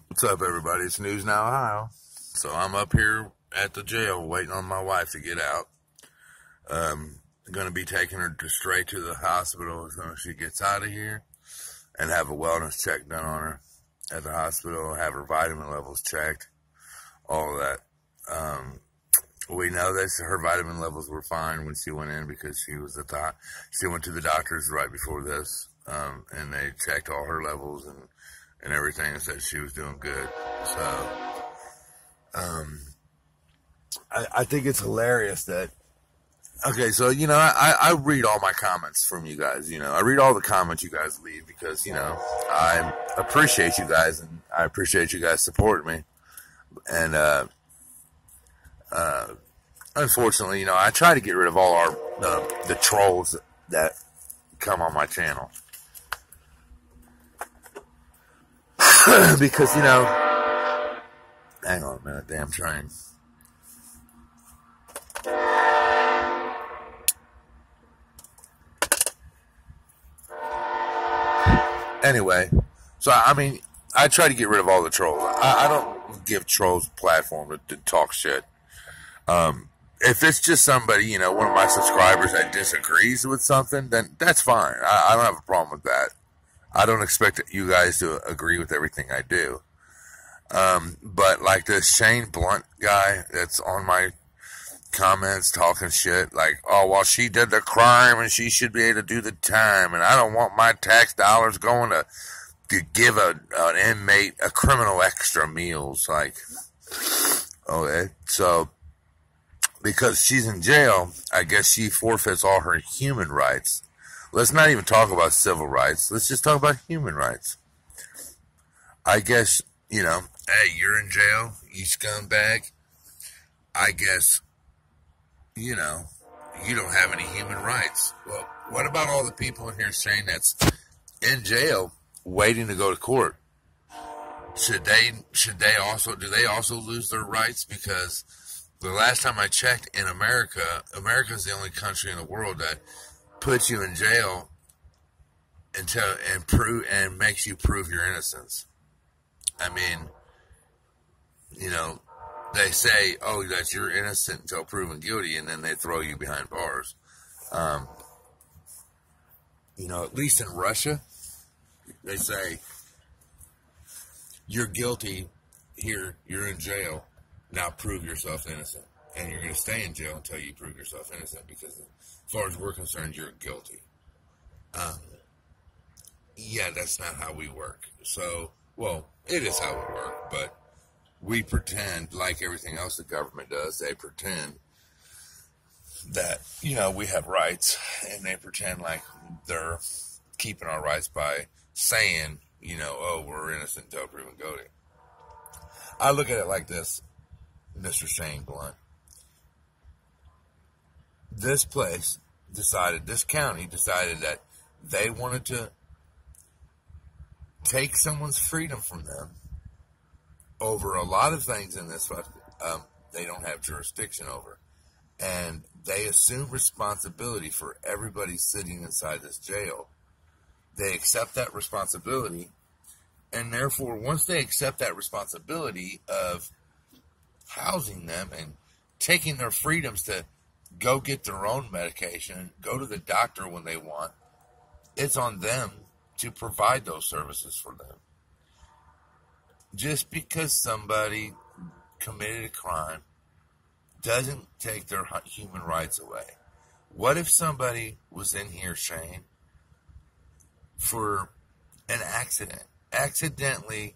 What's up, everybody? It's News Now, Ohio. So I'm up here at the jail waiting on my wife to get out. Going to be taking her straight to the hospital as soon as she gets out of here and have a wellness check done on her at the hospital, have her vitamin levels checked, all of that. We know that her vitamin levels were fine when she went in because she went to the doctors right before this, and they checked all her levels and everything and said she was doing good. So, I think it's hilarious that, okay, so, I read all my comments from you guys, I read all the comments you guys leave because, I appreciate you guys and I appreciate you guys supporting me. And, unfortunately, I try to get rid of all the trolls that come on my channel. Because, hang on a minute, damn train. Anyway, so, I try to get rid of all the trolls. I don't give trolls a platform to talk shit. If it's just somebody, one of my subscribers that disagrees with something, then that's fine. I don't have a problem with that. I don't expect you guys to agree with everything I do. But like this Shane Blunt guy that's on my comments talking shit like, oh, well, she did the crime and she should be able to do the time. And I don't want my tax dollars going to give an inmate, a criminal, extra meals. Like, okay, so because she's in jail, I guess she forfeits all her human rights. Let's not even talk about civil rights. Let's just talk about human rights. I guess, hey, you're in jail, you scumbag. I guess, you don't have any human rights. Well, what about all the people in here saying that's in jail waiting to go to court? Do they also lose their rights? Because the last time I checked, in America is the only country in the world that puts you in jail and makes you prove your innocence. I mean, they say, oh, that you're innocent until proven guilty, and then they throw you behind bars. At least in Russia, they say, you're guilty, here, you're in jail, now prove yourself innocent. And you're going to stay in jail until you prove yourself innocent, because as far as we're concerned, you're guilty. Yeah, that's not how we work. So, well, it is how we work, but we pretend, like everything else the government does, they pretend that, we have rights, and they pretend like they're keeping our rights by saying, oh, we're innocent until proven guilty. I look at it like this, Mr. Shane Blunt. This county decided that they wanted to take someone's freedom from them over a lot of things in this they don't have jurisdiction over. And they assume responsibility for everybody sitting inside this jail. They accept that responsibility, and therefore, once they accept that responsibility of housing them and taking their freedoms to go get their own medication, go to the doctor when they want, it's on them to provide those services for them. Just because somebody committed a crime doesn't take their human rights away. What if somebody was in here, Shane, for an accident, accidentally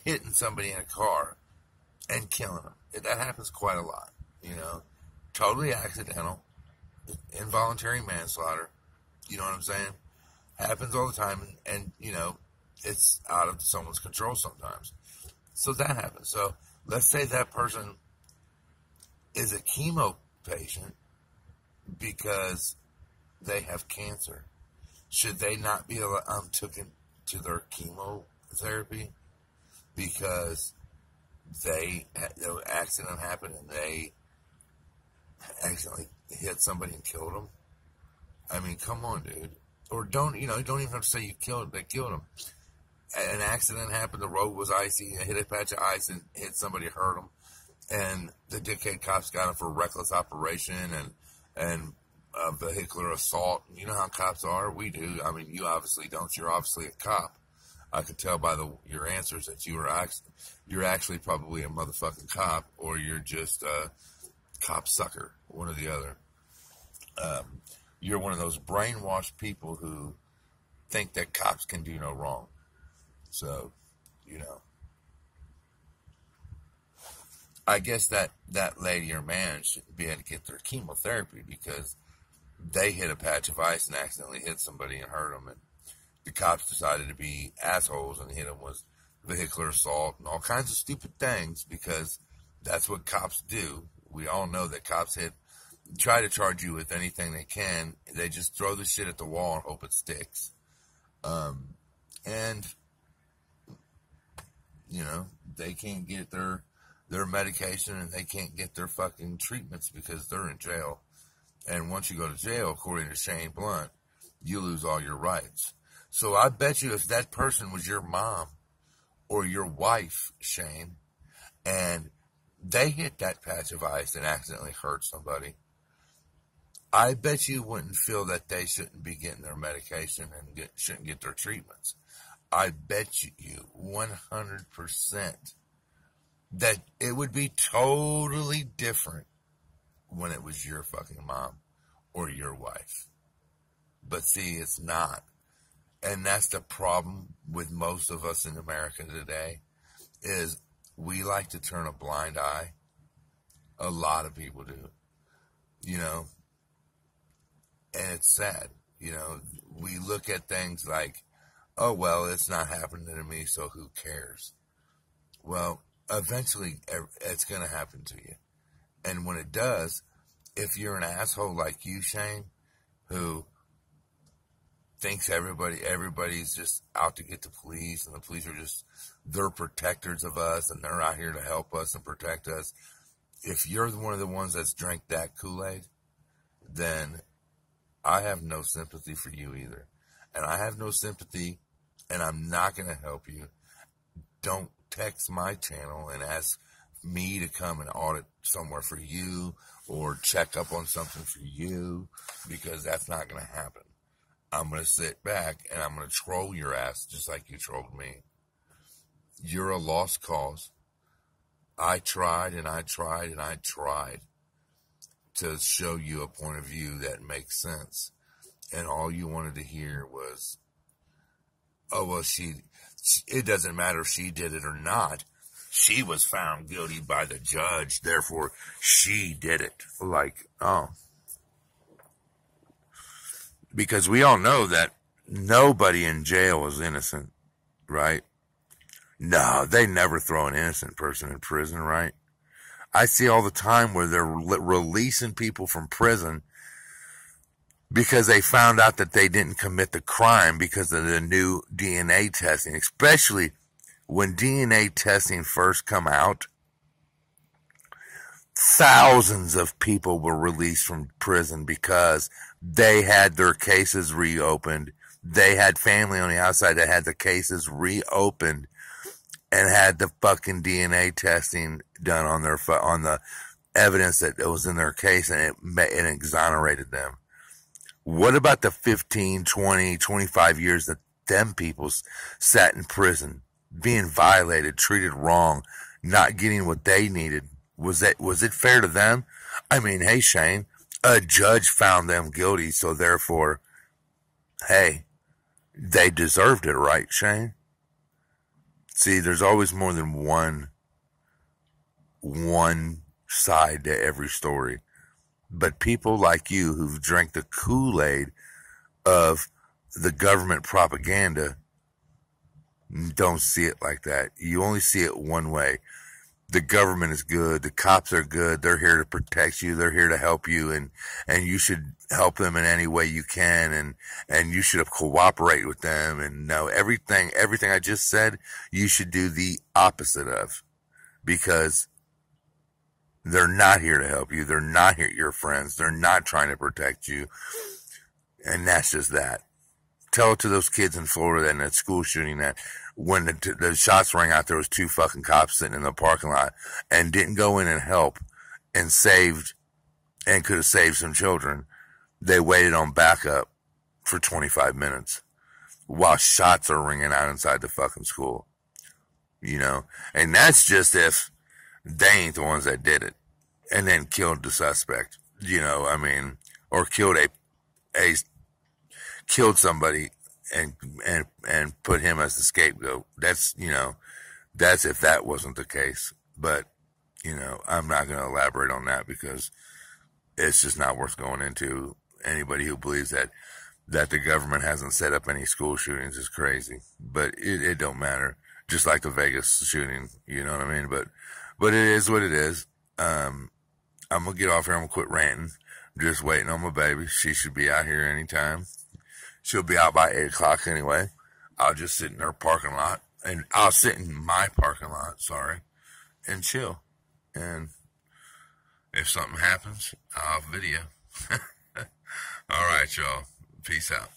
hitting somebody in a car and killing them? That happens quite a lot, totally accidental, involuntary manslaughter, you know what I'm saying? Happens all the time, and it's out of someone's control sometimes. So that happens. So let's say that person is a chemo patient because they have cancer. Should they not be taken to their chemotherapy because the accident happened and they accidentally hit somebody and killed them? I mean, come on, dude. Or don't even have to say they killed them. An accident happened, the road was icy, and hit a patch of ice and hit somebody, hurt them, and the dickhead cops got him for reckless operation and vehicular assault. You know how cops are. We do. I mean, you obviously don't. You're obviously a cop. I could tell by your answers that you're actually probably a motherfucking cop, or you're just a cop sucker, one or the other. You're one of those brainwashed people who think that cops can do no wrong. So, I guess that lady or man shouldn't be able to get their chemotherapy because they hit a patch of ice and accidentally hit somebody and hurt them. And the cops decided to be assholes and hit them with vehicular assault and all kinds of stupid things because that's what cops do. We all know that cops try to charge you with anything they can. They just throw the shit at the wall and hope it sticks. And, they can't get their medication and they can't get their fucking treatments because they're in jail. And once you go to jail, according to Shane Blunt, you lose all your rights. So I bet you if that person was your mom or your wife, Shane, and they hit that patch of ice and accidentally hurt somebody, I bet you wouldn't feel that they shouldn't be getting their medication and shouldn't get their treatments. I bet you 100% that it would be totally different when it was your fucking mom or your wife. But see, it's not. And that's the problem with most of us in America today, is we like to turn a blind eye. A lot of people do. And it's sad. We look at things like, oh, well, it's not happening to me, so who cares? Well, eventually it's going to happen to you. And when it does, if you're an asshole like you, Shane, who thinks everybody's just out to get the police and the police are just, they're protectors of us and they're out here to help us and protect us. If you're one of the ones that's drank that Kool-Aid, then I have no sympathy for you either. And I have no sympathy, and I'm not going to help you. Don't text my channel and ask me to come and audit somewhere for you or check up on something for you, because that's not going to happen. I'm going to sit back and I'm going to troll your ass just like you trolled me. You're a lost cause. I tried and I tried and I tried to show you a point of view that makes sense. And all you wanted to hear was, oh, well, it doesn't matter if she did it or not. She was found guilty by the judge, therefore she did it. Like, oh. Because we all know that nobody in jail is innocent, right? No, they never throw an innocent person in prison, right? I see all the time where they're releasing people from prison because they found out that they didn't commit the crime because of the new DNA testing, especially when DNA testing first come out. Thousands of people were released from prison because they had their cases reopened. They had family on the outside that had the cases reopened and had the fucking DNA testing done on the evidence that it was in their case, and it exonerated them. What about the 15, 20, 25 years that them people sat in prison, being violated, treated wrong, not getting what they needed? Was it fair to them? I mean, hey, Shane, a judge found them guilty, so therefore, hey, they deserved it, right, Shane? See, there's always more than one side to every story. But people like you who've drank the Kool-Aid of the government propaganda don't see it like that. You only see it one way. The government is good. The cops are good. They're here to protect you. They're here to help you, and you should help them in any way you can, and you should cooperate with them. And no, everything I just said, you should do the opposite of, because they're not here to help you. They're not your friends. They're not trying to protect you. And that's just that. Tell it to those kids in Florida and that school shooting that when the shots rang out, there was 2 fucking cops sitting in the parking lot and didn't go in and help and could have saved some children. They waited on backup for 25 minutes while shots are ringing out inside the fucking school. And that's just if they ain't the ones that did it and then killed the suspect, or killed somebody and put him as the scapegoat. That's if that wasn't the case. But, I'm not going to elaborate on that because it's just not worth going into. Anybody who believes that the government hasn't set up any school shootings is crazy. But it don't matter. Just like the Vegas shooting, you know what I mean? But it is what it is. I'm going to get off here. I'm going to quit ranting. I'm just waiting on my baby. She should be out here anytime. She'll be out by 8 o'clock anyway. I'll just sit in her parking lot. And I'll sit in my parking lot, and chill. And if something happens, I'll video. All right, y'all. Peace out.